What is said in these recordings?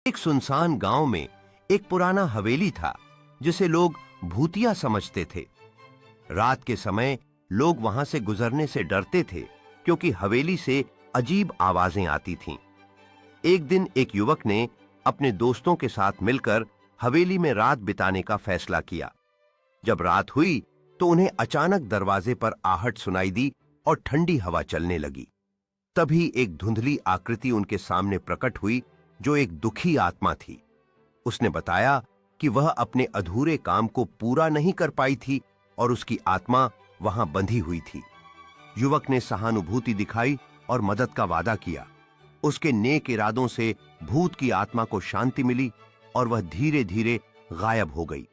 एक सुनसान गांव में एक पुराना हवेली था जिसे लोग भूतिया समझते थे। रात के समय लोग वहां से गुजरने से डरते थे क्योंकि हवेली से अजीब आवाजें आती थीं। एक दिन एक युवक ने अपने दोस्तों के साथ मिलकर हवेली में रात बिताने का फैसला किया। जब रात हुई तो उन्हें अचानक दरवाजे पर आहट सुनाई दी और ठंडी हवा चलने लगी। तभी एक धुंधली आकृति उनके सामने प्रकट हुई जो एक दुखी आत्मा थी। उसने बताया कि वह अपने अधूरे काम को पूरा नहीं कर पाई थी और उसकी आत्मा वहां बंधी हुई थी। युवक ने सहानुभूति दिखाई और मदद का वादा किया। उसके नेक इरादों से भूत की आत्मा को शांति मिली और वह धीरे धीरे गायब हो गई।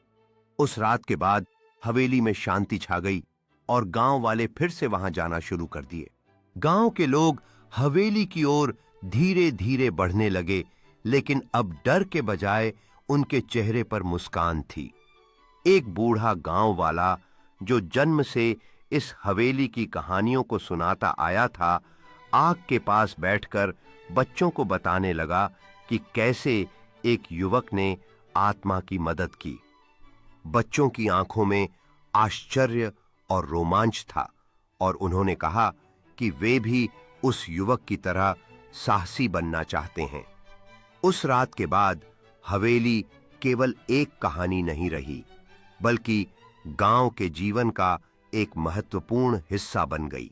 उस रात के बाद हवेली में शांति छा गई और गांव वाले फिर से वहां जाना शुरू कर दिए। गांव के लोग हवेली की ओर धीरे धीरे बढ़ने लगे, लेकिन अब डर के बजाय उनके चेहरे पर मुस्कान थी। एक बूढ़ा गांव वाला जो जन्म से इस हवेली की कहानियों को सुनाता आया था, आग के पास बैठकर बच्चों को बताने लगा कि कैसे एक युवक ने आत्मा की मदद की। बच्चों की आंखों में आश्चर्य और रोमांच था और उन्होंने कहा कि वे भी उस युवक की तरह साहसी बनना चाहते हैं। उस रात के बाद हवेली केवल एक कहानी नहीं रही, बल्कि गांव के जीवन का एक महत्वपूर्ण हिस्सा बन गई।